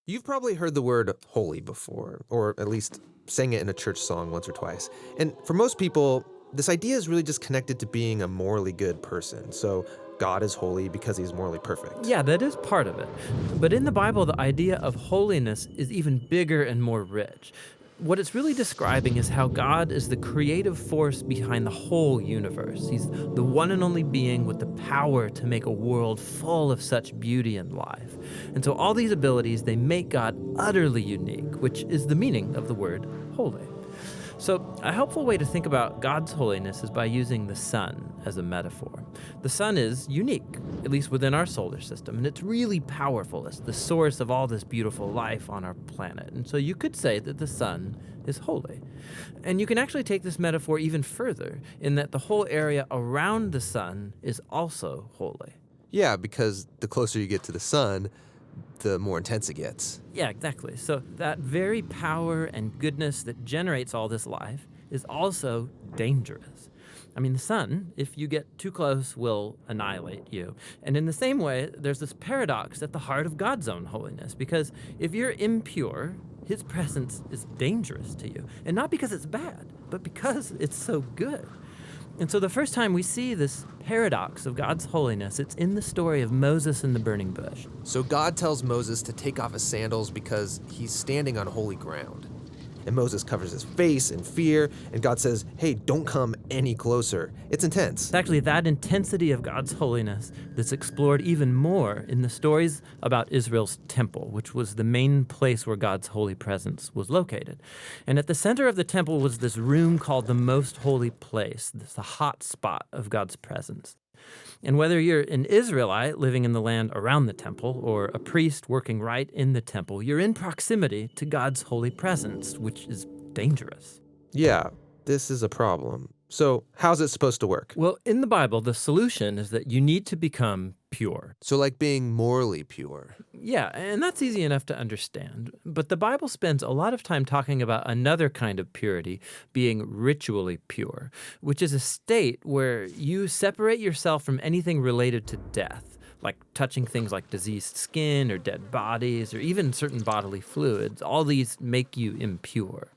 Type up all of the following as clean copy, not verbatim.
You've probably heard the word holy before, or at least sang it in a church song once or twice. And for most people, this idea is really just connected to being a morally good person. So God is holy because he's morally perfect. Yeah, that is part of it. But in the Bible, the idea of holiness is even bigger and more rich. What it's really describing is how God is the creative force behind the whole universe. He's the one and only being with the power to make a world full of such beauty and life. And so all these abilities, they make God utterly unique, which is the meaning of the word holy. So, a helpful way to think about God's holiness is by using the sun as a metaphor. The sun is unique, at least within our solar system, and it's really powerful. It's the source of all this beautiful life on our planet. And so you could say that the sun is holy. And you can actually take this metaphor even further, in that the whole area around the sun is also holy. Yeah, because the closer you get to the sun, the more intense it gets. Yeah, exactly. So that very power and goodness that generates all this life is also dangerous. I mean, the sun, if you get too close, will annihilate you. And in the same way, there's this paradox at the heart of God's own holiness, because if you're impure, his presence is dangerous to you. And not because it's bad, but because it's so good. And so the first time we see this paradox of God's holiness, it's in the story of Moses and the burning bush. So God tells Moses to take off his sandals because he's standing on holy ground. And Moses covers his face in fear, and God says, hey, don't come any closer. It's intense. It's actually that intensity of God's holiness that's explored even more in the stories about Israel's temple, which was the main place where God's holy presence was located. And at the center of the temple was this room called the Most Holy Place, this hot spot of God's presence. And whether you're an Israelite living in the land around the temple or a priest working right in the temple, you're in proximity to God's holy presence, which is dangerous. Yeah, this is a problem. So how's it supposed to work? Well, in the Bible, the solution is that you need to become pure. So like being morally pure. Yeah, and that's easy enough to understand. But the Bible spends a lot of time talking about another kind of purity, being ritually pure, which is a state where you separate yourself from anything related to death, like touching things like diseased skin or dead bodies or even certain bodily fluids. All these make you impure.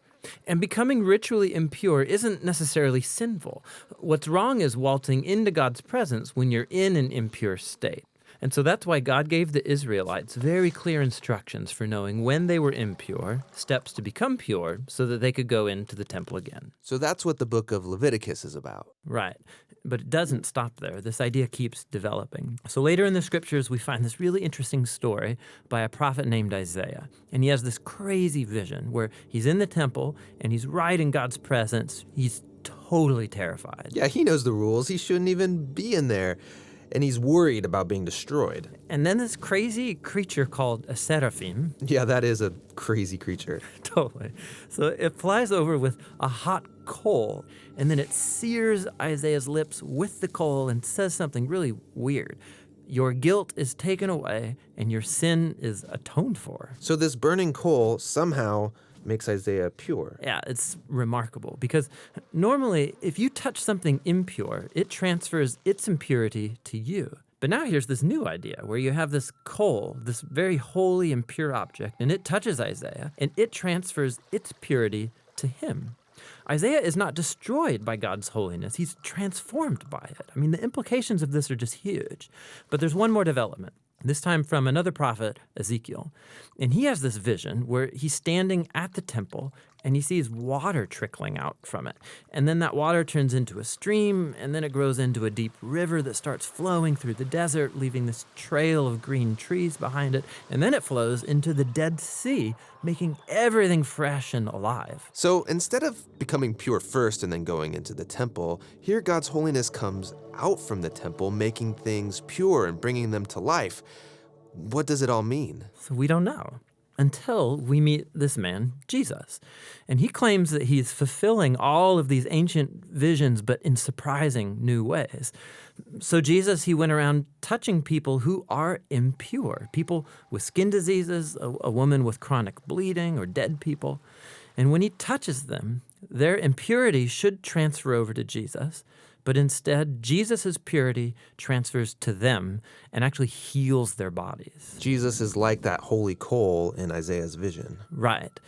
And becoming ritually impure isn't necessarily sinful. What's wrong is waltzing into God's presence when you're in an impure state. And so that's why God gave the Israelites very clear instructions for knowing when they were impure, steps to become pure, so that they could go into the temple again. So that's what the book of Leviticus is about. Right. But it doesn't stop there. This idea keeps developing. So later in the scriptures, we find this really interesting story by a prophet named Isaiah. And he has this crazy vision where he's in the temple and he's right in God's presence. He's totally terrified. Yeah, he knows the rules. He shouldn't even be in there. And he's worried about being destroyed. And then this crazy creature called a seraphim. Yeah, that is a crazy creature. Totally. So it flies over with a hot coal, and then it sears Isaiah's lips with the coal and says something really weird. Your guilt is taken away, and your sin is atoned for. So this burning coal somehow makes Isaiah pure. Yeah, it's remarkable because normally if you touch something impure, it transfers its impurity to you. But now here's this new idea where you have this coal, this very holy and pure object, and it touches Isaiah, and it transfers its purity to him. Isaiah is not destroyed by God's holiness. He's transformed by it. I mean, the implications of this are just huge. But there's one more development. This time from another prophet, Ezekiel. And he has this vision where he's standing at the temple and he sees water trickling out from it. And then that water turns into a stream, and then it grows into a deep river that starts flowing through the desert, leaving this trail of green trees behind it. And then it flows into the Dead Sea, making everything fresh and alive. So instead of becoming pure first and then going into the temple, here God's holiness comes out from the temple, making things pure and bringing them to life. What does it all mean? So we don't know until we meet this man, Jesus. And he claims that he's fulfilling all of these ancient visions, but in surprising new ways. So Jesus, he went around touching people who are impure, people with skin diseases, a woman with chronic bleeding, or dead people. And when he touches them, their impurity should transfer over to Jesus, but instead, Jesus' purity transfers to them and actually heals their bodies. Jesus is like that holy coal in Isaiah's vision. Right.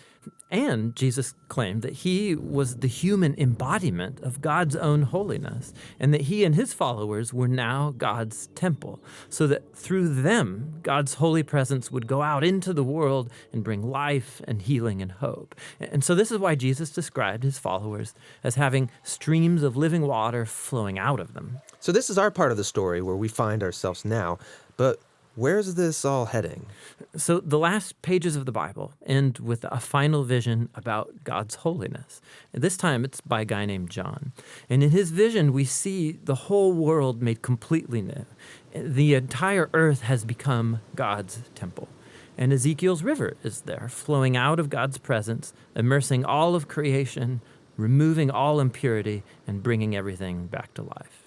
And Jesus claimed that he was the human embodiment of God's own holiness, and that he and his followers were now God's temple, so that through them, God's holy presence would go out into the world and bring life and healing and hope. And so this is why Jesus described his followers as having streams of living water flowing out of them. So this is our part of the story where we find ourselves now, but where's this all heading? So the last pages of the Bible end with a final vision about God's holiness. And this time it's by a guy named John. And in his vision, we see the whole world made completely new. The entire earth has become God's temple. And Ezekiel's river is there, flowing out of God's presence, immersing all of creation, removing all impurity, and bringing everything back to life.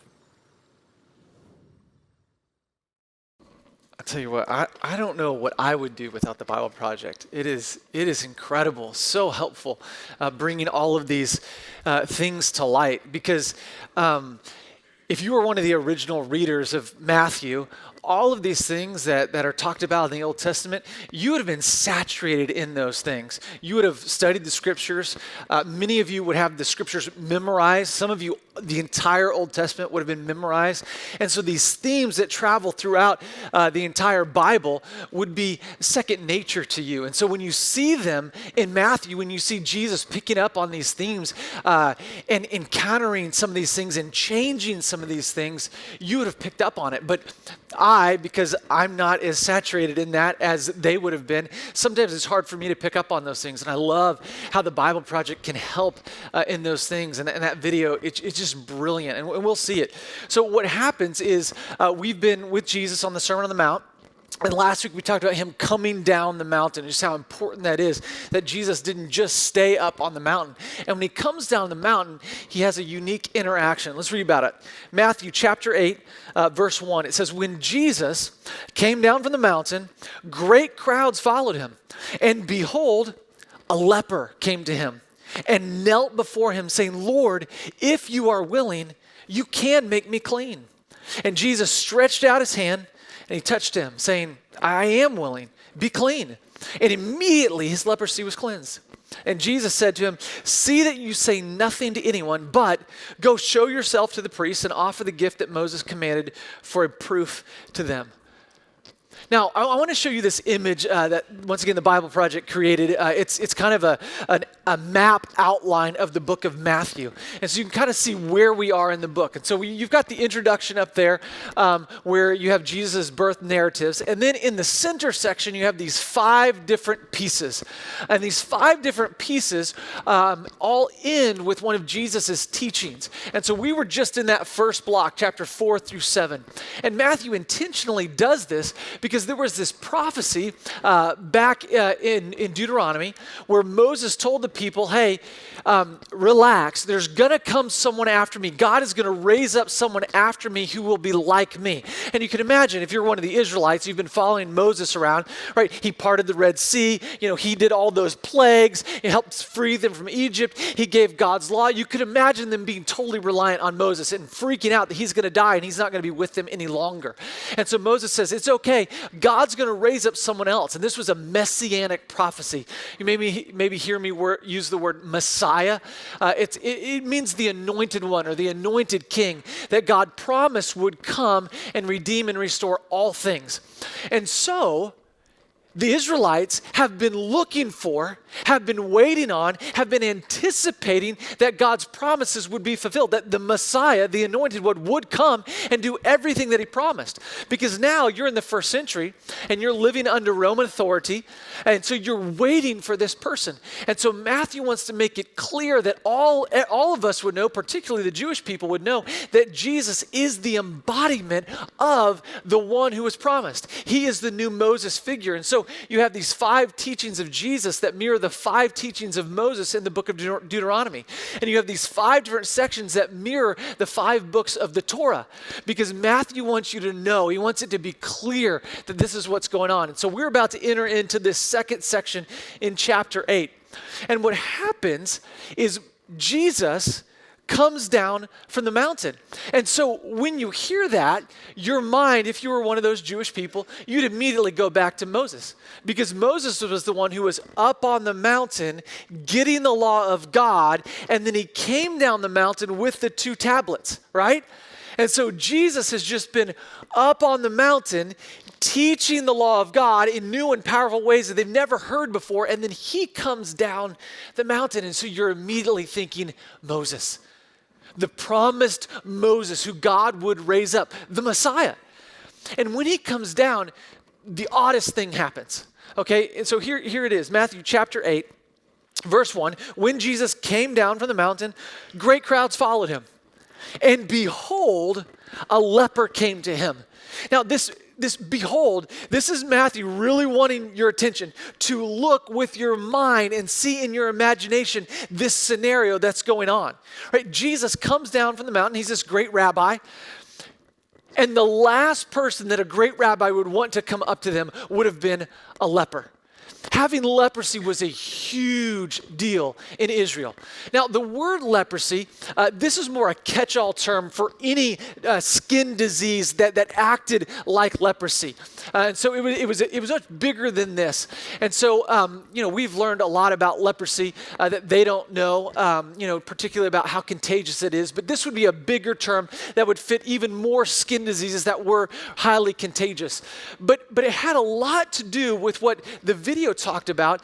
I'll tell you what, I don't know what I would do without the Bible Project. It is incredible, so helpful, bringing all of these things to light. Because if you were one of the original readers of Matthew, all of these things that are talked about in the Old Testament, you would have been saturated in those things. You would have studied the scriptures. Many of you would have the scriptures memorized. Some of you, the entire Old Testament would have been memorized. And so these themes that travel throughout the entire Bible would be second nature to you. And so when you see them in Matthew, when you see Jesus picking up on these themes and encountering some of these things and changing some of these things, you would have picked up on it. But because I'm not as saturated in that as they would have been, sometimes it's hard for me to pick up on those things. And I love how the Bible Project can help in those things. And that video, it's just brilliant. And we'll see it. So what happens is we've been with Jesus on the Sermon on the Mount. And last week we talked about him coming down the mountain and just how important that is, that Jesus didn't just stay up on the mountain. And when he comes down the mountain, he has a unique interaction. Let's read about it. Matthew chapter 8, verse 1. It says, when Jesus came down from the mountain, great crowds followed him. And behold, a leper came to him and knelt before him, saying, Lord, if you are willing, you can make me clean. And Jesus stretched out his hand and he touched him, saying, I am willing, be clean. And immediately his leprosy was cleansed. And Jesus said to him, see that you say nothing to anyone, but go show yourself to the priests and offer the gift that Moses commanded for a proof to them. Now, I want to show you this image that, once again, the Bible Project created. It's kind of a map outline of the book of Matthew. And so you can kind of see where we are in the book. And so you've got the introduction up there where you have Jesus' birth narratives. And then in the center section, you have these 5 different pieces. And these 5 different pieces all end with one of Jesus' teachings. And so we were just in that first block, chapter 4 through 7. And Matthew intentionally does this because there was this prophecy back in Deuteronomy where Moses told the people, hey, relax, there's going to come someone after me. God is going to raise up someone after me who will be like me. And you can imagine if you're one of the Israelites, you've been following Moses around, right? He parted the Red Sea. He did all those plagues. He helped free them from Egypt. He gave God's law. You could imagine them being totally reliant on Moses and freaking out that he's going to die and he's not going to be with them any longer. And so Moses says, it's okay. God's going to raise up someone else. And this was a messianic prophecy. You maybe hear me use the word Messiah. It means the anointed one or the anointed king that God promised would come and redeem and restore all things. And so the Israelites have been looking for, have been waiting on, have been anticipating that God's promises would be fulfilled, that the Messiah, the anointed one, would come and do everything that he promised. Because now you're in the first century and you're living under Roman authority, and so you're waiting for this person. And so Matthew wants to make it clear that all of us would know, particularly the Jewish people would know, that Jesus is the embodiment of the one who was promised. He is the new Moses figure. And so you have these 5 teachings of Jesus that mirror the 5 teachings of Moses in the book of Deuteronomy. And you have these 5 different sections that mirror the 5 books of the Torah. Because Matthew wants you to know, he wants it to be clear that this is what's going on. And so we're about to enter into this second section in chapter 8. And what happens is Jesus comes down from the mountain. And so when you hear that, your mind, if you were one of those Jewish people, you'd immediately go back to Moses, because Moses was the one who was up on the mountain getting the law of God, and then he came down the mountain with the 2 tablets, right? And so Jesus has just been up on the mountain teaching the law of God in new and powerful ways that they've never heard before, and then he comes down the mountain, and so you're immediately thinking Moses, the promised Moses who God would raise up, the Messiah. And when he comes down, the oddest thing happens, okay? And so here it is, Matthew chapter 8, verse 1. When Jesus came down from the mountain, great crowds followed him. And behold, a leper came to him. Now this behold, this is Matthew really wanting your attention to look with your mind and see in your imagination this scenario that's going on. Right? Jesus comes down from the mountain. He's this great rabbi. And the last person that a great rabbi would want to come up to them would have been a leper. Having leprosy was a huge deal in Israel. Now, the word leprosy, this is more a catch-all term for any skin disease that acted like leprosy. And so it was much bigger than this. And so, we've learned a lot about leprosy that they don't know, particularly about how contagious it is. But this would be a bigger term that would fit even more skin diseases that were highly contagious. But it had a lot to do with what the video talked about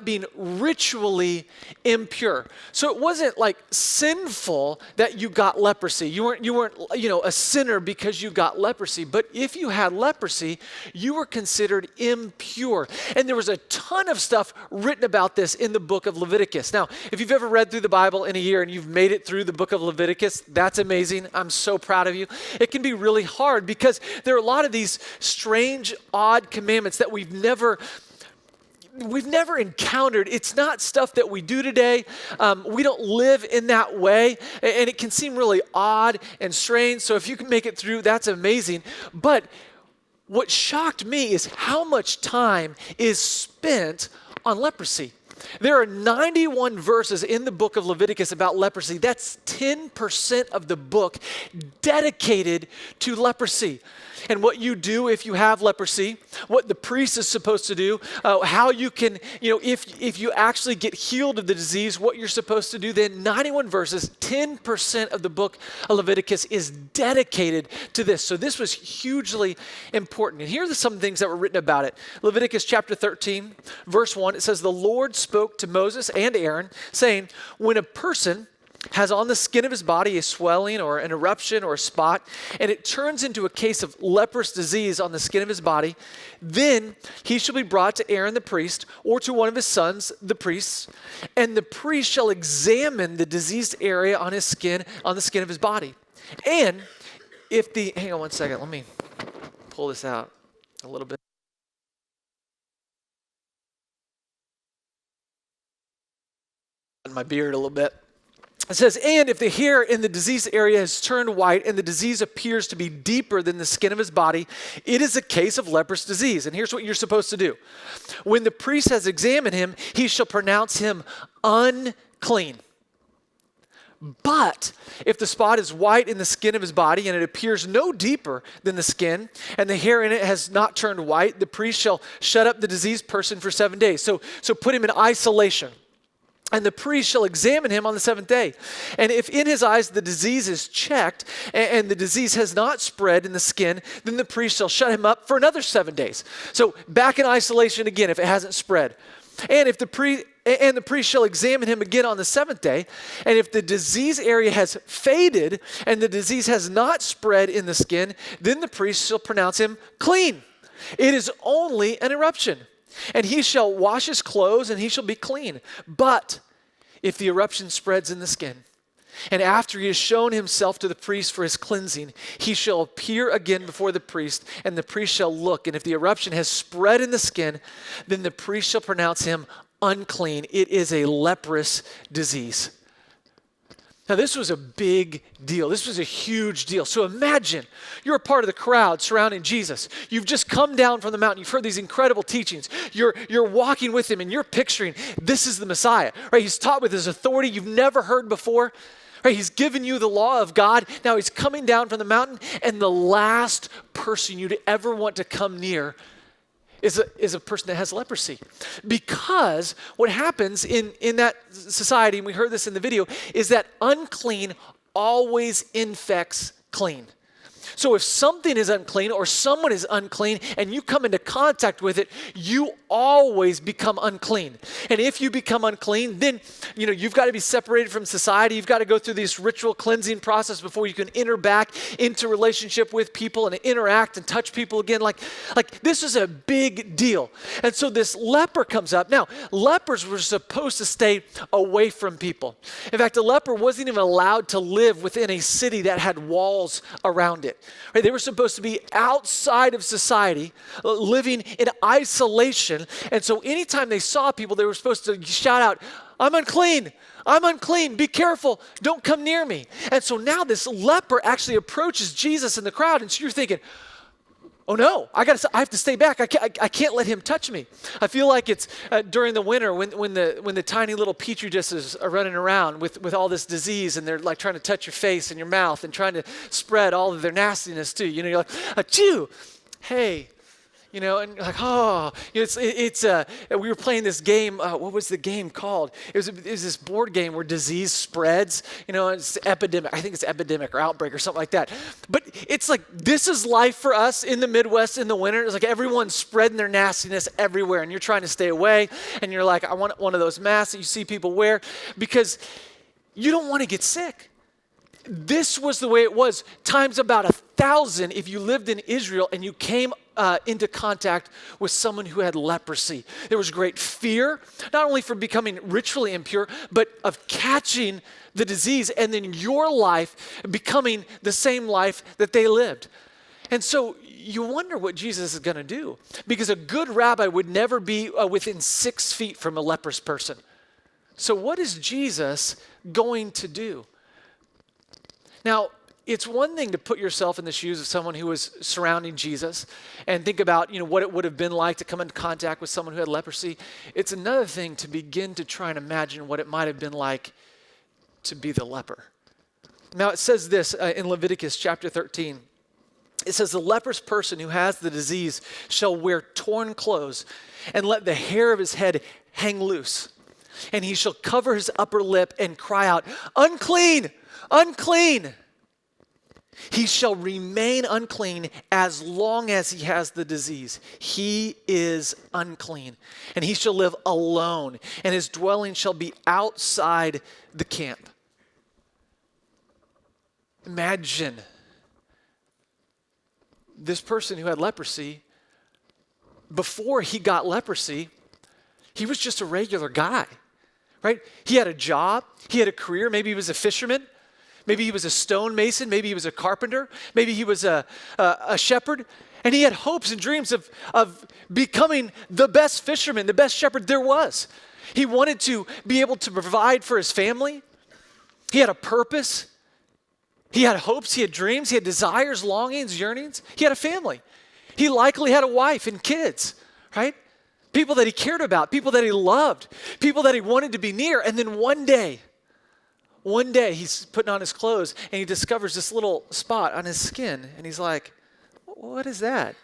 being ritually impure. So it wasn't like sinful that you got leprosy. You weren't a sinner because you got leprosy. But if you had leprosy, you were considered impure. And there was a ton of stuff written about this in the book of Leviticus. Now, if you've ever read through the Bible in a year and you've made it through the book of Leviticus, that's amazing. I'm so proud of you. It can be really hard because there are a lot of these strange, odd commandments that we've never encountered. It's not stuff that we do today. We don't live in that way. And it can seem really odd and strange. So if you can make it through, that's amazing. But what shocked me is how much time is spent on leprosy. There are 91 verses in the book of Leviticus about leprosy. That's 10% of the book dedicated to leprosy. And what you do if you have leprosy, what the priest is supposed to do, how you can, if you actually get healed of the disease, what you're supposed to do. Then 91 verses, 10% of the book of Leviticus is dedicated to this. So this was hugely important. And here are some things that were written about it. Leviticus chapter 13, verse 1, it says, "The Lord spoke to Moses and Aaron, saying, when a person has on the skin of his body a swelling or an eruption or a spot, and it turns into a case of leprous disease on the skin of his body, then he shall be brought to Aaron the priest or to one of his sons, the priests, and the priest shall examine the diseased area on the skin of his body. And if hang on one second, let me pull this out a little bit. My beard a little bit. It says, and if the hair in the diseased area has turned white and the disease appears to be deeper than the skin of his body, it is a case of leprous disease. And here's what you're supposed to do. When the priest has examined him, he shall pronounce him unclean. But if the spot is white in the skin of his body and it appears no deeper than the skin and the hair in it has not turned white, the priest shall shut up the diseased person for 7 days. So put him in isolation. And the priest shall examine him on the 7th day. And if in his eyes the disease is checked and the disease has not spread in the skin, then the priest shall shut him up for another 7 days. So back in isolation again if it hasn't spread. And if the priest shall examine him again on the 7th day, and if the disease area has faded and the disease has not spread in the skin, then the priest shall pronounce him clean. It is only an eruption. And he shall wash his clothes and he shall be clean. But if the eruption spreads in the skin, and after he has shown himself to the priest for his cleansing, he shall appear again before the priest, and the priest shall look. And if the eruption has spread in the skin, then the priest shall pronounce him unclean. It is a leprous disease. Now, this was a big deal. This was a huge deal. So imagine you're a part of the crowd surrounding Jesus. You've just come down from the mountain. You've heard these incredible teachings. You're walking with him and you're picturing this is the Messiah, right? He's taught with his authority you've never heard before. Right? He's given you the law of God. Now he's coming down from the mountain, and the last person you'd ever want to come near is a person that has leprosy. Because what happens in that society, and we heard this in the video, is that unclean always infects clean. So if something is unclean or someone is unclean and you come into contact with it, you always become unclean. And if you become unclean, then you've got to be separated from society. You've got to go through this ritual cleansing process before you can enter back into relationship with people and interact and touch people again. Like this is a big deal. And so this leper comes up. Now, lepers were supposed to stay away from people. In fact, a leper wasn't even allowed to live within a city that had walls around it. Right? They were supposed to be outside of society, living in isolation. And so anytime they saw people, they were supposed to shout out, "I'm unclean. I'm unclean. Be careful. Don't come near me." And so now this leper actually approaches Jesus in the crowd. And so you're thinking, oh no, I have to stay back. I can't let him touch me. I feel like it's during the winter when the tiny little petri dishes are running around with all this disease, and they're like trying to touch your face and your mouth and trying to spread all of their nastiness too. You're like, achoo, hey. And you're like, oh, we were playing this game. What was the game called? It was this board game where disease spreads. It's epidemic. I think it's epidemic or outbreak or something like that. But it's like, this is life for us in the Midwest in the winter. It's like everyone's spreading their nastiness everywhere, and you're trying to stay away. And you're like, I want one of those masks that you see people wear because you don't want to get sick. This was the way it was times about 1,000 if you lived in Israel and you came into contact with someone who had leprosy. There was great fear, not only for becoming ritually impure, but of catching the disease and then your life becoming the same life that they lived. And so you wonder what Jesus is going to do, because a good rabbi would never be within 6 feet from a leprous person. So what is Jesus going to do? Now, it's one thing to put yourself in the shoes of someone who was surrounding Jesus and think about, what it would have been like to come into contact with someone who had leprosy. It's another thing to begin to try and imagine what it might have been like to be the leper. Now, it says this in Leviticus chapter 13. It says, "The leprous person who has the disease shall wear torn clothes and let the hair of his head hang loose. And he shall cover his upper lip and cry out, 'Unclean! Unclean!' He shall remain unclean as long as he has the disease. He is unclean. And he shall live alone, and his dwelling shall be outside the camp." Imagine this person who had leprosy. Before he got leprosy, he was just a regular guy, right? He had a job. He had a career. Maybe he was a fisherman. Maybe he was a stonemason. Maybe he was a carpenter. Maybe he was a shepherd. And he had hopes and dreams of becoming the best fisherman, the best shepherd there was. He wanted to be able to provide for his family. He had a purpose. He had hopes. He had dreams. He had desires, longings, yearnings. He had a family. He likely had a wife and kids, right? People that he cared about, people that he loved, people that he wanted to be near. And then one day he's putting on his clothes and he discovers this little spot on his skin. And he's like, "What is that?"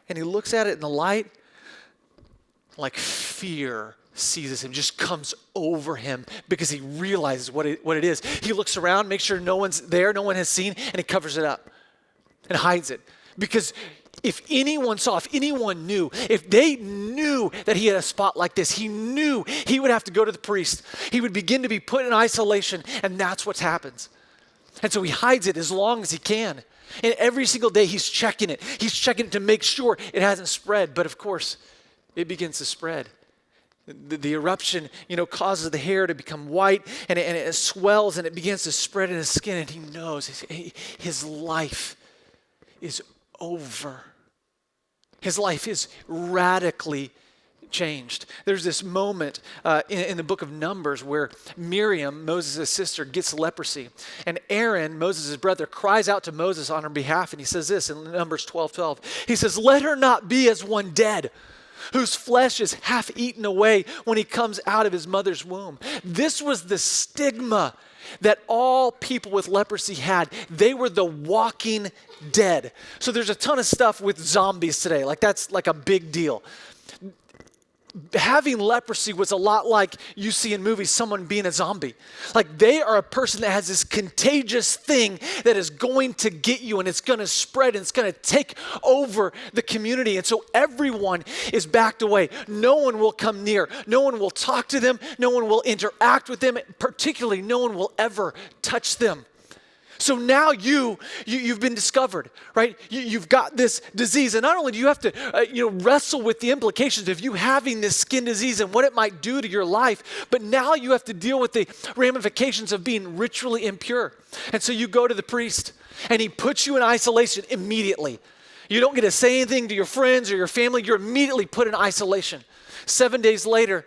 And he looks at it in the light, like fear seizes him, just comes over him because he realizes what it is. He looks around, makes sure no one's there, no one has seen, and he covers it up and hides it. Because if anyone saw, if anyone knew, if they knew that he had a spot like this, he knew he would have to go to the priest. He would begin to be put in isolation, and that's what happens. And so he hides it as long as he can. And every single day he's checking it. He's checking it to make sure it hasn't spread. But of course, it begins to spread. The eruption, causes the hair to become white, and it swells, and it begins to spread in his skin, and he knows his life is over. His life is radically changed. There's this moment in the book of Numbers where Miriam, Moses' sister, gets leprosy. And Aaron, Moses' brother, cries out to Moses on her behalf, and he says this in Numbers 12:12. He says, "Let her not be as one dead, whose flesh is half eaten away when he comes out of his mother's womb. This was the stigma that all people with leprosy had. They were the walking dead. So there's a ton of stuff with zombies today. Like that's like a big deal. Having leprosy was a lot like you see in movies someone being a zombie. Like they are a person that has this contagious thing that is going to get you, and it's going to spread, and it's going to take over the community. And so everyone is backed away. No one will come near. No one will talk to them. No one will interact with them. Particularly, no one will ever touch them. So now you've been discovered, right? You've got this disease, and not only do you have to wrestle with the implications of you having this skin disease and what it might do to your life, but now you have to deal with the ramifications of being ritually impure. And so you go to the priest, and he puts you in isolation immediately. You don't get to say anything to your friends or your family. You're immediately put in isolation. 7 days later,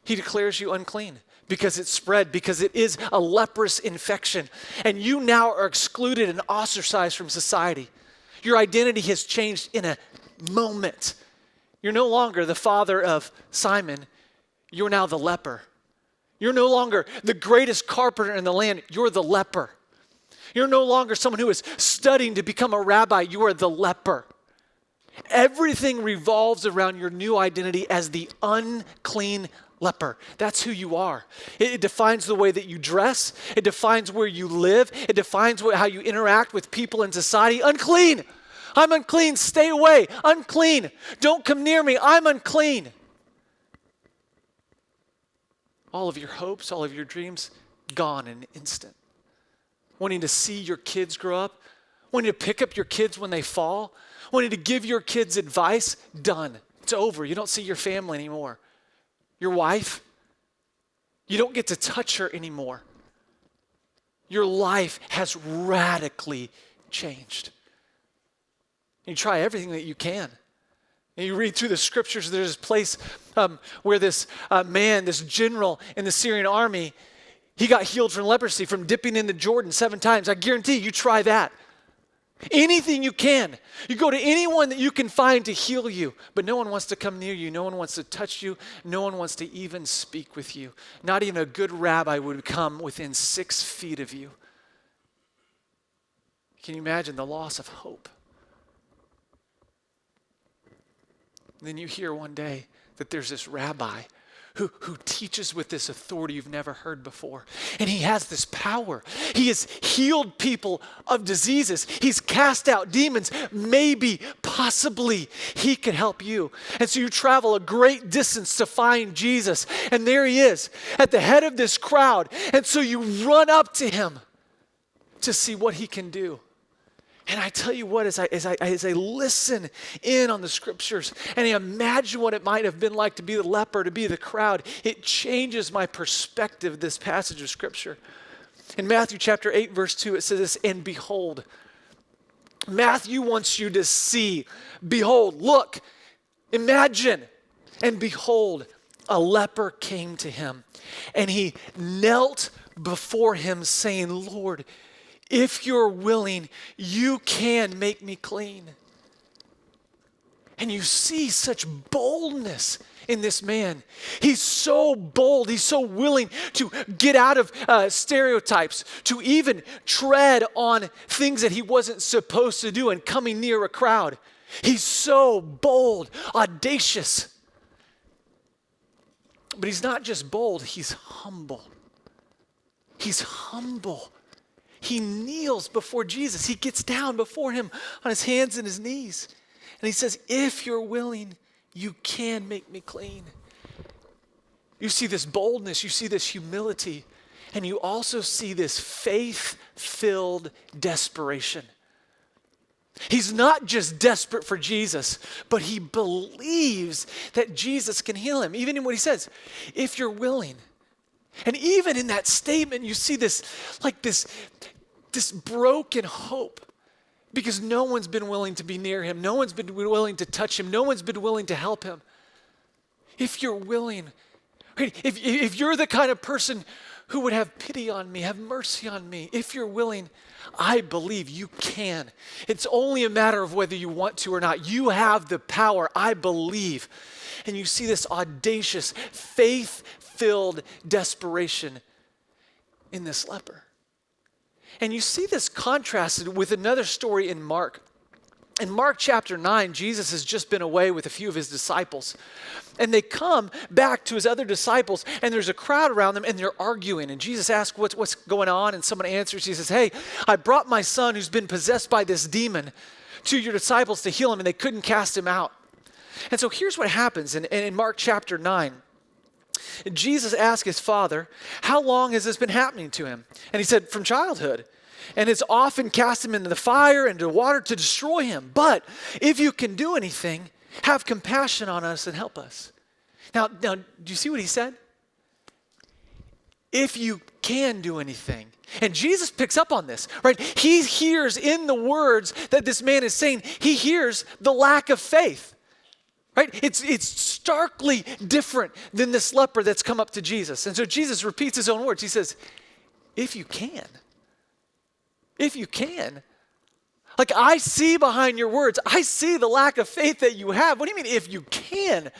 he declares you unclean. Because it's spread, because it is a leprous infection. And you now are excluded and ostracized from society. Your identity has changed in a moment. You're no longer the father of Simon. You're now the leper. You're no longer the greatest carpenter in the land. You're the leper. You're no longer someone who is studying to become a rabbi. You are the leper. Everything revolves around your new identity as the unclean leper. That's who you are. It defines the way that you dress. It defines where you live. It defines how you interact with people in society. Unclean. I'm unclean. Stay away. Unclean. Don't come near me. I'm unclean. All of your hopes, all of your dreams, gone in an instant. Wanting to see your kids grow up, wanting to pick up your kids when they fall, wanting to give your kids advice, done. It's over. You don't see your family anymore. Your wife, you don't get to touch her anymore. Your life has radically changed. You try everything that you can. And you read through the scriptures, there's this place where this man, this general in the Syrian army, he got healed from leprosy from dipping in the Jordan 7 times. I guarantee you try that. Anything you can. You go to anyone that you can find to heal you, but no one wants to come near you. No one wants to touch you. No one wants to even speak with you. Not even a good rabbi would come within 6 feet of you. Can you imagine the loss of hope? And then you hear one day that there's this rabbi who teaches with this authority you've never heard before. And he has this power. He has healed people of diseases. He's cast out demons. Maybe, possibly, he could help you. And so you travel a great distance to find Jesus. And there he is at the head of this crowd. And so you run up to him to see what he can do. And I tell you what, as I listen in on the scriptures and I imagine what it might have been like to be the leper, to be the crowd, it changes my perspective, this passage of scripture. In Matthew chapter 8, verse 2, it says this, and behold. Matthew wants you to see, behold, look, imagine, and behold, a leper came to him, and he knelt before him saying, Lord, if you're willing, you can make me clean. And you see such boldness in this man. He's so bold. He's so willing to get out of stereotypes, to even tread on things that he wasn't supposed to do and coming near a crowd. He's so bold, audacious. But he's not just bold, he's humble. He's humble. He kneels before Jesus. He gets down before him on his hands and his knees. And he says, if you're willing, you can make me clean. You see this boldness, you see this humility, and you also see this faith-filled desperation. He's not just desperate for Jesus, but he believes that Jesus can heal him. Even in what he says, if you're willing. And even in that statement, you see this broken hope because no one's been willing to be near him. No one's been willing to touch him. No one's been willing to help him. If you're willing, right, if you're the kind of person who would have pity on me, have mercy on me. If you're willing, I believe you can. It's only a matter of whether you want to or not. You have the power, I believe. And you see this audacious, faith-filled desperation in this leper. And you see this contrasted with another story in Mark. In Mark chapter 9, Jesus has just been away with a few of his disciples. And they come back to his other disciples, and there's a crowd around them, and they're arguing. And Jesus asks, what's going on? And someone answers. He says, hey, I brought my son who's been possessed by this demon to your disciples to heal him, and they couldn't cast him out. And so here's what happens in Mark chapter 9. Jesus asked his father, how long has this been happening to him? And he said, from childhood. And it's often cast him into the fire and the water to destroy him. But if you can do anything, have compassion on us and help us. Now, do you see what he said? If you can do anything. And Jesus picks up on this, right? He hears in the words that this man is saying, he hears the lack of faith. Right? It's starkly different than this leper that's come up to Jesus. And so Jesus repeats his own words. He says, if you can. If you can. Like, I see behind your words, I see the lack of faith that you have. What do you mean, if you can?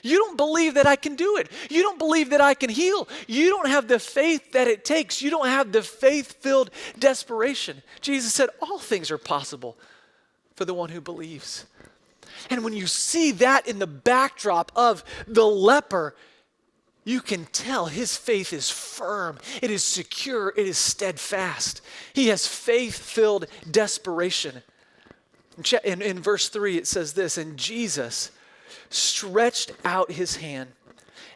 You don't believe that I can do it. You don't believe that I can heal. You don't have the faith that it takes. You don't have the faith-filled desperation. Jesus said, all things are possible for the one who believes. And when you see that in the backdrop of the leper, you can tell his faith is firm, it is secure, it is steadfast. He has faith-filled desperation. In verse 3, it says this, and Jesus stretched out his hand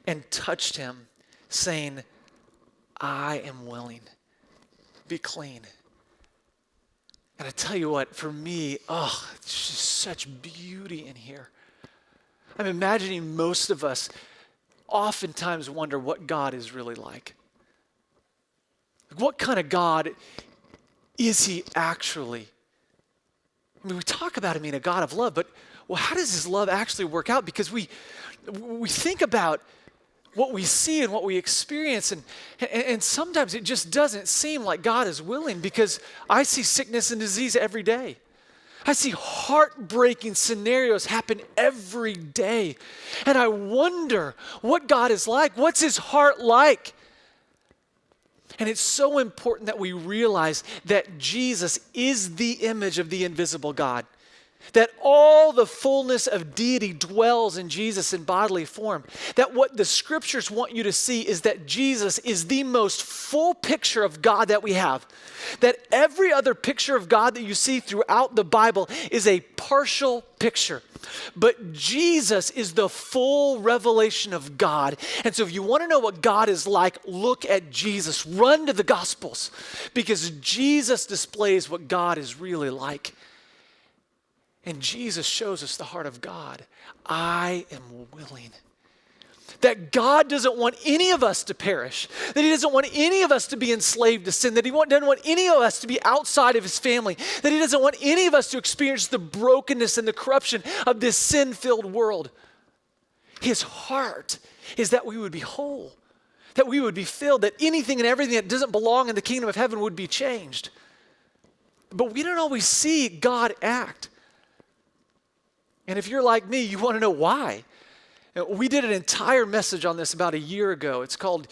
and touched him, saying, I am willing, be clean. And I tell you what, for me, there's just such beauty in here. I'm imagining most of us oftentimes wonder what God is really like. What kind of God is he actually? I mean, we talk about him being a God of love, but how does his love actually work out? Because we think about what we see and what we experience, and sometimes it just doesn't seem like God is willing, because I see sickness and disease every day. I see heartbreaking scenarios happen every day. And I wonder what God is like. What's his heart like? And it's so important that we realize that Jesus is the image of the invisible God. That all the fullness of deity dwells in Jesus in bodily form. That what the scriptures want you to see is that Jesus is the most full picture of God that we have. That every other picture of God that you see throughout the Bible is a partial picture. But Jesus is the full revelation of God. And so if you want to know what God is like, look at Jesus. Run to the Gospels, because Jesus displays what God is really like. And Jesus shows us the heart of God. I am willing. That God doesn't want any of us to perish. That he doesn't want any of us to be enslaved to sin. That he doesn't want any of us to be outside of his family. That he doesn't want any of us to experience the brokenness and the corruption of this sin-filled world. His heart is that we would be whole. That we would be filled. That anything and everything that doesn't belong in the kingdom of heaven would be changed. But we don't always see God act. And if you're like me, you want to know why. We did an entire message on this about a year ago. It's called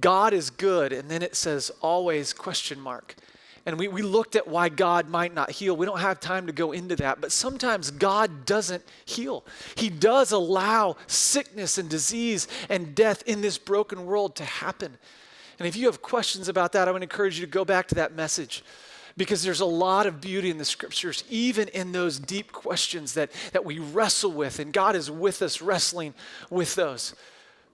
God is Good, and then it says always ? And we looked at why God might not heal. We don't have time to go into that, but sometimes God doesn't heal. He does allow sickness and disease and death in this broken world to happen. And if you have questions about that, I would encourage you to go back to that message. Because there's a lot of beauty in the scriptures, even in those deep questions that we wrestle with, and God is with us wrestling with those.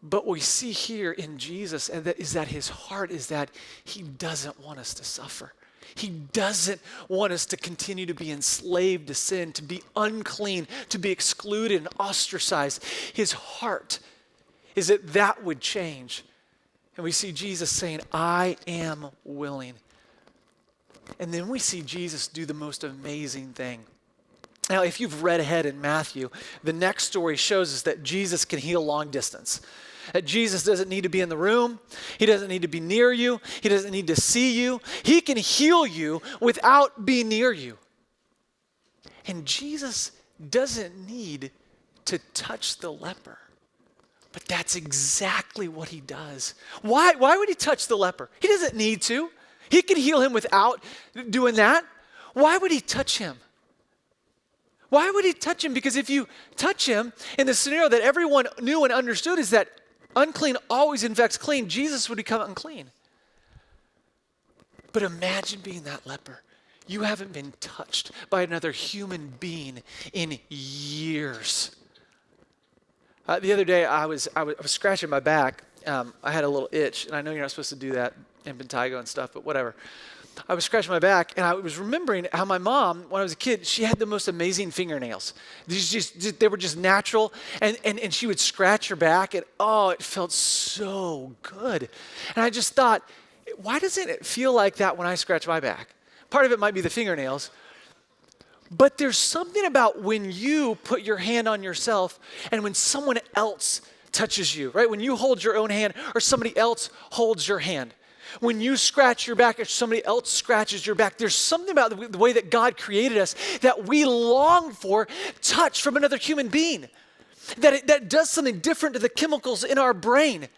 But what we see here in Jesus is that his heart is that he doesn't want us to suffer. He doesn't want us to continue to be enslaved to sin, to be unclean, to be excluded and ostracized. His heart is that would change. And we see Jesus saying, I am willing. And then we see Jesus do the most amazing thing. Now, if you've read ahead in Matthew, the next story shows us that Jesus can heal long distance. That Jesus doesn't need to be in the room. He doesn't need to be near you. He doesn't need to see you. He can heal you without being near you. And Jesus doesn't need to touch the leper. But that's exactly what he does. Why would he touch the leper? He doesn't need to. He can heal him without doing that. Why would he touch him? Why would he touch him? Because if you touch him in the scenario that everyone knew and understood is that unclean always infects clean, Jesus would become unclean. But imagine being that leper. You haven't been touched by another human being in years. The other day, I was scratching my back. I had a little itch, and I know you're not supposed to do that in Pentago and stuff, but whatever. I was scratching my back, and I was remembering how my mom, when I was a kid, she had the most amazing fingernails. They were just natural, and she would scratch her back, and oh, it felt so good. And I just thought, why doesn't it feel like that when I scratch my back? Part of it might be the fingernails, but there's something about when you put your hand on yourself and when someone else touches you, right? When you hold your own hand or somebody else holds your hand. When you scratch your back or somebody else scratches your back, there's something about the way that God created us that we long for touch from another human being. That does something different to the chemicals in our brain.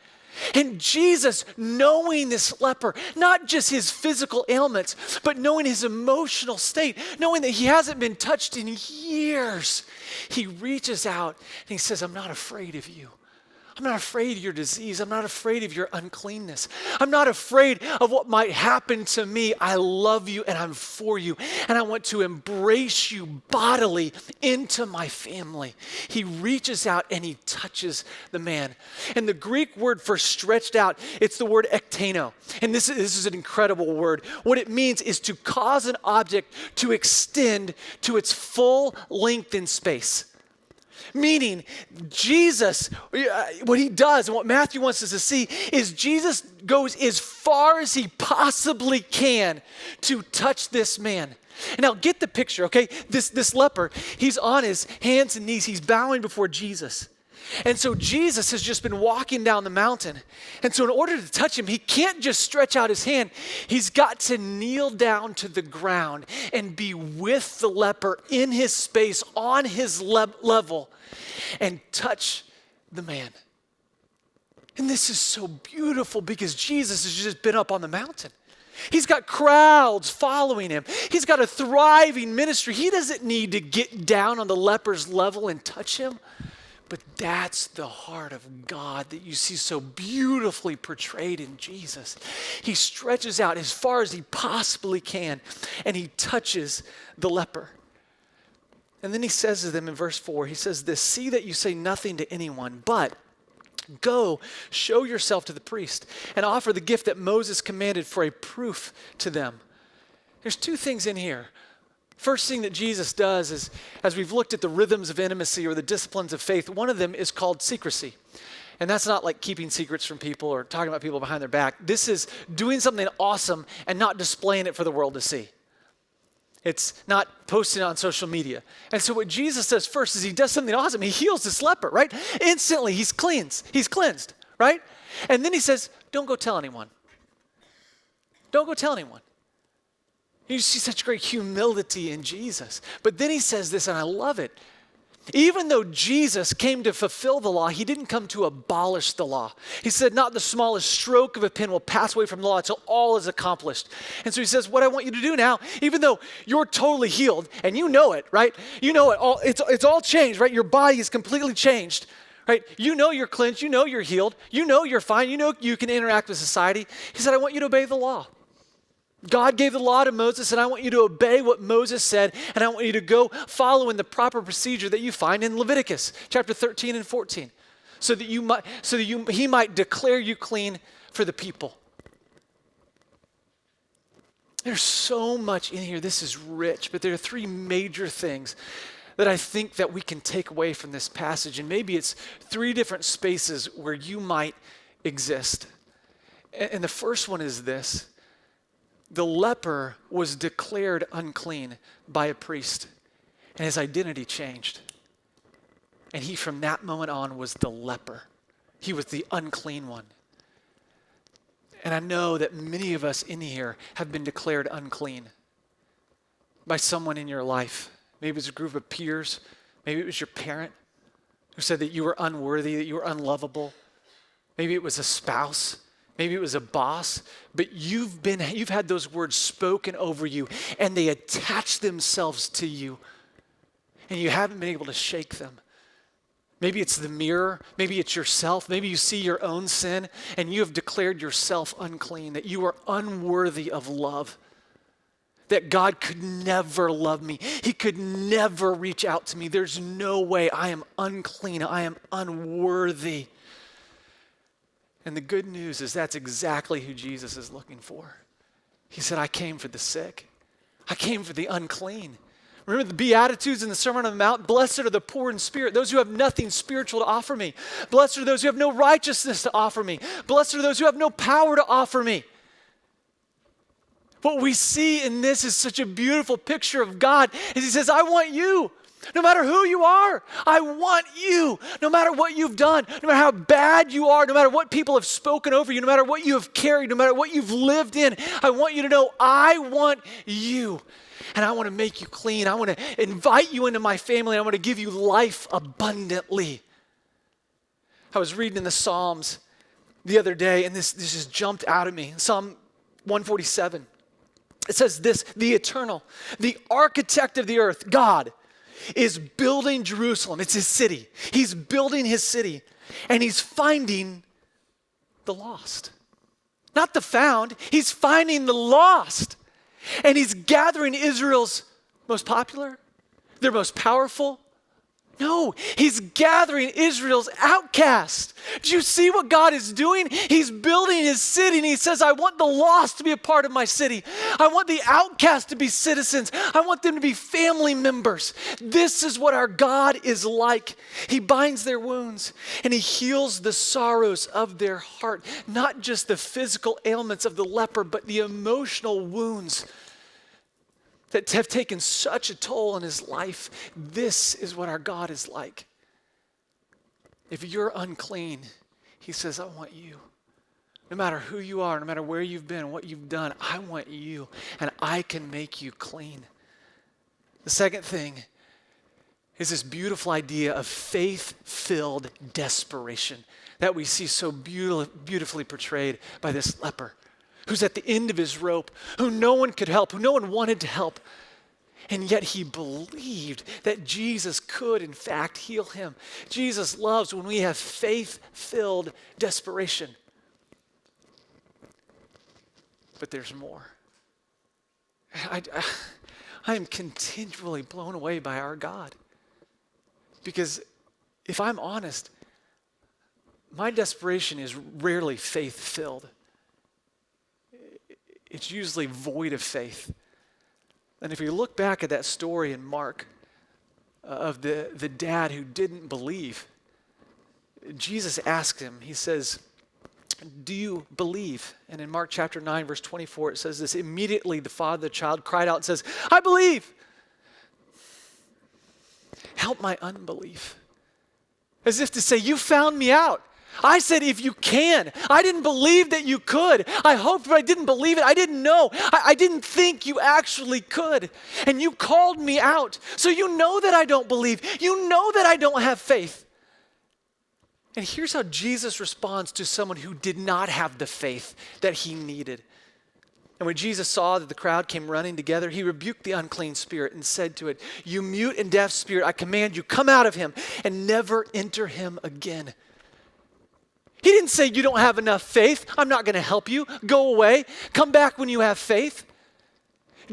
And Jesus, knowing this leper, not just his physical ailments, but knowing his emotional state, knowing that he hasn't been touched in years, he reaches out and he says, I'm not afraid of you. I'm not afraid of your disease. I'm not afraid of your uncleanness. I'm not afraid of what might happen to me. I love you and I'm for you. And I want to embrace you bodily into my family. He reaches out and he touches the man. And the Greek word for stretched out, it's the word ektano. And this is an incredible word. What it means is to cause an object to extend to its full length in space. Meaning, Jesus, what he does and what Matthew wants us to see is Jesus goes as far as he possibly can to touch this man. And now get the picture, okay? This leper, he's on his hands and knees. He's bowing before Jesus. And so Jesus has just been walking down the mountain. And so in order to touch him, he can't just stretch out his hand. He's got to kneel down to the ground and be with the leper in his space, on his level, and touch the man. And this is so beautiful because Jesus has just been up on the mountain. He's got crowds following him. He's got a thriving ministry. He doesn't need to get down on the leper's level and touch him. But that's the heart of God that you see so beautifully portrayed in Jesus. He stretches out as far as he possibly can, and he touches the leper. And then he says to them in verse 4, he says this, see that you say nothing to anyone, but go show yourself to the priest and offer the gift that Moses commanded for a proof to them. There's two things in here. First thing that Jesus does is, as we've looked at the rhythms of intimacy or the disciplines of faith, one of them is called secrecy. And that's not like keeping secrets from people or talking about people behind their back. This is doing something awesome and not displaying it for the world to see. It's not posting it on social media. And so what Jesus does first is he does something awesome. He heals this leper, right? Instantly, he's cleansed, right? And then he says, don't go tell anyone. Don't go tell anyone. You see such great humility in Jesus. But then he says this, and I love it. Even though Jesus came to fulfill the law, he didn't come to abolish the law. He said, not the smallest stroke of a pen will pass away from the law until all is accomplished. And so he says, what I want you to do now, even though you're totally healed, and you know it, right? You know it, it's all changed, right? Your body is completely changed, right? You know you're cleansed, you know you're healed, you know you're fine, you know you can interact with society. He said, I want you to obey the law. God gave the law to Moses, and I want you to obey what Moses said, and I want you to go follow in the proper procedure that you find in Leviticus chapter 13 and 14, so that he might declare you clean for the people. There's so much in here. This is rich, but there are three major things that I think that we can take away from this passage, and maybe it's three different spaces where you might exist. And the first one is this. The leper was declared unclean by a priest. And his identity changed. And he, from that moment on, was the leper. He was the unclean one. And I know that many of us in here have been declared unclean by someone in your life. Maybe it was a group of peers. Maybe it was your parent who said that you were unworthy, that you were unlovable. Maybe it was a spouse. Maybe it was a boss. But you've had those words spoken over you, and they attach themselves to you, and you haven't been able to shake them. Maybe it's the mirror. Maybe it's yourself. Maybe you see your own sin and you have declared yourself unclean, that you are unworthy of love, that God could never love me. He could never reach out to me. There's no way. I am unclean. I am unworthy. And the good news is that's exactly who Jesus is looking for. He said, I came for the sick. I came for the unclean. Remember the Beatitudes in the Sermon on the Mount? Blessed are the poor in spirit, those who have nothing spiritual to offer me. Blessed are those who have no righteousness to offer me. Blessed are those who have no power to offer me. What we see in this is such a beautiful picture of God. Is he says, I want you. No matter who you are, I want you. No matter what you've done, no matter how bad you are, no matter what people have spoken over you, no matter what you have carried, no matter what you've lived in, I want you to know I want you. And I want to make you clean. I want to invite you into my family. I want to give you life abundantly. I was reading in the Psalms the other day, and this just jumped out at me. Psalm 147. It says this, the eternal, the architect of the earth, God, is building Jerusalem. It's his city. He's building his city, and he's finding the lost. Not the found. He's finding the lost. And he's gathering Israel's most popular, their most powerful. No, he's gathering Israel's outcasts. Do you see what God is doing? He's building his city, and he says, I want the lost to be a part of my city. I want the outcast to be citizens. I want them to be family members. This is what our God is like. He binds their wounds, and he heals the sorrows of their heart. Not just the physical ailments of the leper, but the emotional wounds that have taken such a toll on his life. This is what our God is like. If you're unclean, he says, I want you. No matter who you are, no matter where you've been, what you've done, I want you, and I can make you clean. The second thing is this beautiful idea of faith-filled desperation that we see so beautifully portrayed by this leper, who's at the end of his rope, who no one could help, who no one wanted to help. And yet he believed that Jesus could, in fact, heal him. Jesus loves when we have faith-filled desperation. But there's more. I am continually blown away by our God. Because if I'm honest, my desperation is rarely faith-filled. It's usually void of faith. And if you look back at that story in Mark of the dad who didn't believe, Jesus asked him, he says, do you believe? And in Mark chapter 9, verse 24, it says this, immediately the father of the child cried out and says, I believe. Help my unbelief. As if to say, you found me out. I said, if you can. I didn't believe that you could. I hoped, but I didn't believe it. I didn't know. I didn't think you actually could. And you called me out. So you know that I don't believe. You know that I don't have faith. And here's how Jesus responds to someone who did not have the faith that he needed. And when Jesus saw that the crowd came running together, he rebuked the unclean spirit and said to it, you mute and deaf spirit, I command you, come out of him and never enter him again. He didn't say, you don't have enough faith. I'm not going to help you. Go away. Come back when you have faith.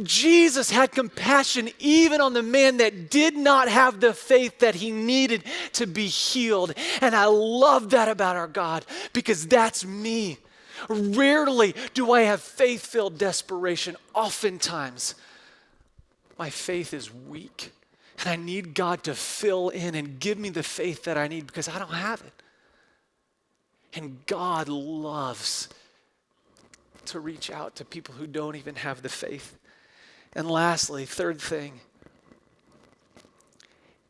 Jesus had compassion even on the man that did not have the faith that he needed to be healed. And I love that about our God because that's me. Rarely do I have faith-filled desperation. Oftentimes, my faith is weak. And I need God to fill in and give me the faith that I need because I don't have it. And God loves to reach out to people who don't even have the faith. And lastly, third thing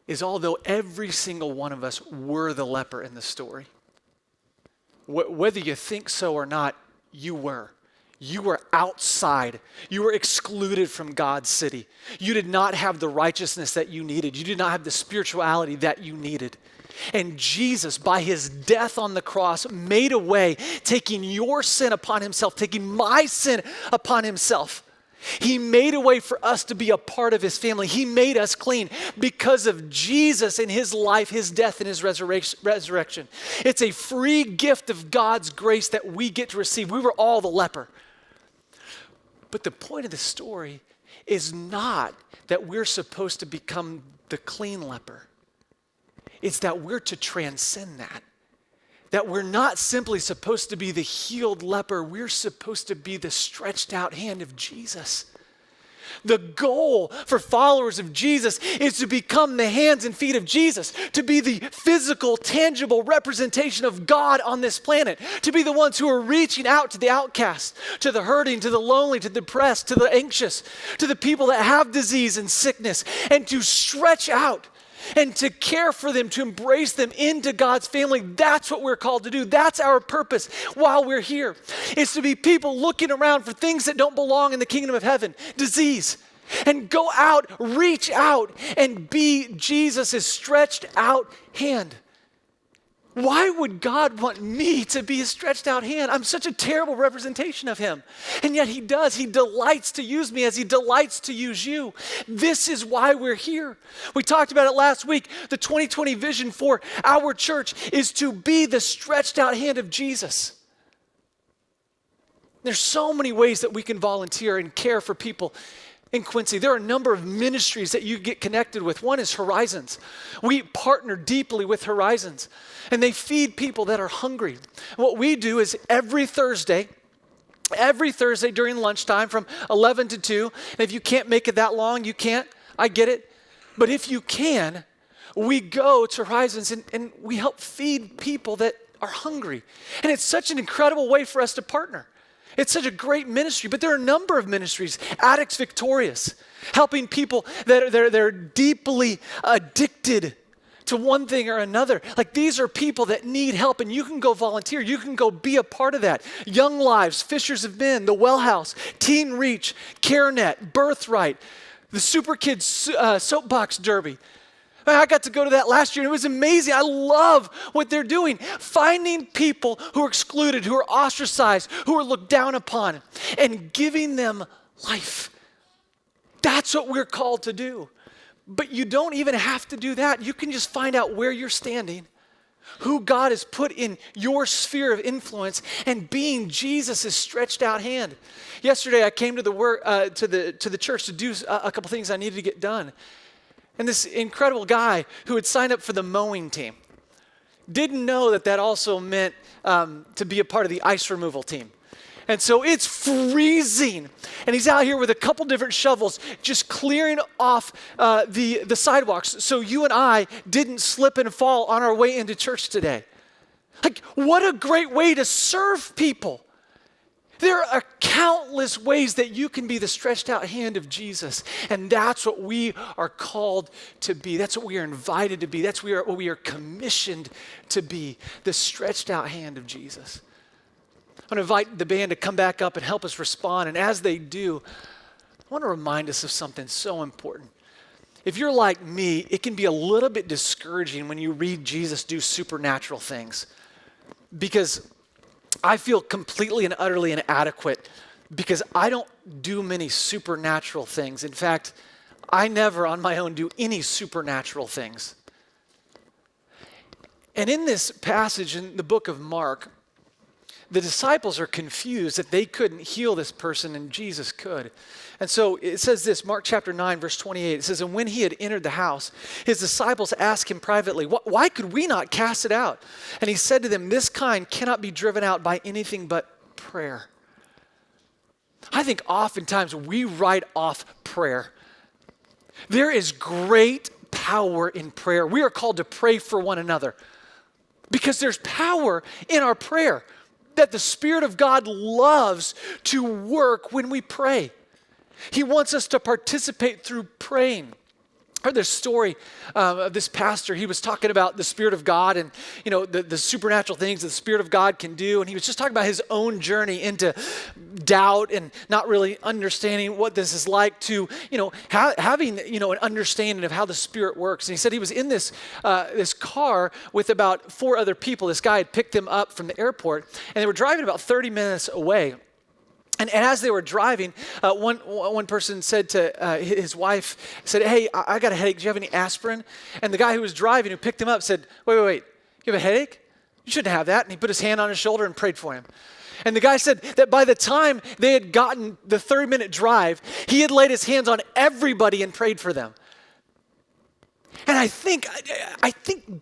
is although every single one of us were the leper in the story, whether you think so or not, you were. You were outside. You were excluded from God's city. You did not have the righteousness that you needed. You did not have the spirituality that you needed. And Jesus, by his death on the cross, made a way, taking your sin upon himself, taking my sin upon himself. He made a way for us to be a part of his family. He made us clean because of Jesus and his life, his death, and his resurrection. It's a free gift of God's grace that we get to receive. We were all the leper. But the point of the story is not that we're supposed to become the clean leper. It's that we're to transcend that. That we're not simply supposed to be the healed leper, we're supposed to be the stretched out hand of Jesus. The goal for followers of Jesus is to become the hands and feet of Jesus, to be the physical, tangible representation of God on this planet, to be the ones who are reaching out to the outcast, to the hurting, to the lonely, to the depressed, to the anxious, to the people that have disease and sickness, and to stretch out and to care for them, to embrace them into God's family. That's what we're called to do. That's our purpose while we're here. It's to be people looking around for things that don't belong in the kingdom of heaven, disease, and go out, reach out, and be Jesus' stretched out hand. Why would God want me to be a stretched out hand? I'm such a terrible representation of him. And yet he does. He delights to use me as he delights to use you. This is why we're here. We talked about it last week. The 2020 vision for our church is to be the stretched out hand of Jesus. There's so many ways that we can volunteer and care for people in Quincy. There are a number of ministries that you get connected with. One is Horizons. We partner deeply with Horizons, and they feed people that are hungry. What we do is every Thursday during lunchtime from 11 to 2, and if you can't make it that long, you can't. I get it. But if you can, we go to Horizons and we help feed people that are hungry. And it's such an incredible way for us to partner. It's such a great ministry, but there are a number of ministries. Addicts Victorious, helping people that are deeply addicted to one thing or another. Like, these are people that need help, and you can go volunteer. You can go be a part of that. Young Lives, Fishers of Men, The Well House, Teen Reach, CareNet, Birthright, the Super Kids Soapbox Derby. I got to go to that last year, and it was amazing. I love what they're doing. Finding people who are excluded, who are ostracized, who are looked down upon, and giving them life. That's what we're called to do. But you don't even have to do that. You can just find out where you're standing, who God has put in your sphere of influence, and being Jesus' stretched out hand. Yesterday, I came to the church to do a couple things I needed to get done. And this incredible guy who had signed up for the mowing team didn't know that also meant to be a part of the ice removal team. And so it's freezing. And he's out here with a couple different shovels just clearing off the sidewalks so you and I didn't slip and fall on our way into church today. Like, what a great way to serve people. There are countless ways that you can be the stretched out hand of Jesus. And that's what we are called to be. That's what we are invited to be. That's what we are commissioned to be, the stretched out hand of Jesus. I'm going to invite the band to come back up and help us respond. And as they do, I want to remind us of something so important. If you're like me, it can be a little bit discouraging when you read Jesus do supernatural things, because I feel completely and utterly inadequate because I don't do many supernatural things. In fact, I never on my own do any supernatural things. And in this passage in the book of Mark, the disciples are confused that they couldn't heal this person and Jesus could. And so it says this, Mark chapter 9, verse 28, it says, and when he had entered the house, his disciples asked him privately, why could we not cast it out? And he said to them, this kind cannot be driven out by anything but prayer. I think oftentimes we write off prayer. There is great power in prayer. We are called to pray for one another because there's power in our prayer that the Spirit of God loves to work when we pray. He wants us to participate through praying. Heard this story of this pastor. He was talking about the Spirit of God and, the supernatural things that the Spirit of God can do. And he was just talking about his own journey into doubt and not really understanding what this is like to, having, an understanding of how the Spirit works. And he said he was in this car with about 4 other people. This guy had picked them up from the airport, and they were driving about 30 minutes away. And as they were driving, one person said to his wife, said, "Hey, I got a headache. Do you have any aspirin?" And the guy who was driving, who picked him up, said, wait. You have a headache? You shouldn't have that. And he put his hand on his shoulder and prayed for him. And the guy said that by the time they had gotten the 30-minute drive, he had laid his hands on everybody and prayed for them. And I think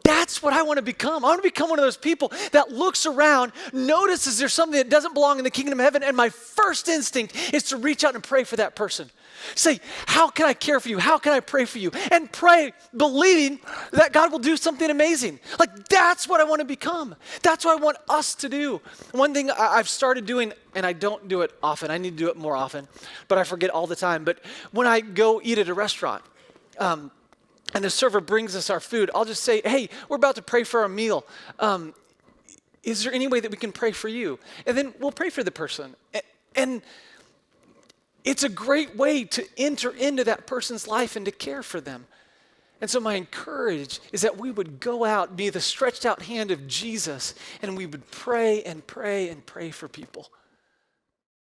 that's what I want to become. I want to become one of those people that looks around, notices there's something that doesn't belong in the kingdom of heaven, and my first instinct is to reach out and pray for that person. Say, how can I care for you? How can I pray for you? And pray, believing that God will do something amazing. Like, that's what I want to become. That's what I want us to do. One thing I've started doing, and I don't do it often, I need to do it more often, but I forget all the time. But when I go eat at a restaurant, and the server brings us our food, I'll just say, "Hey, we're about to pray for our meal. Is there any way that we can pray for you?" And then we'll pray for the person. And it's a great way to enter into that person's life and to care for them. And so my encourage is that we would go out, be the stretched out hand of Jesus, and we would pray and pray and pray for people.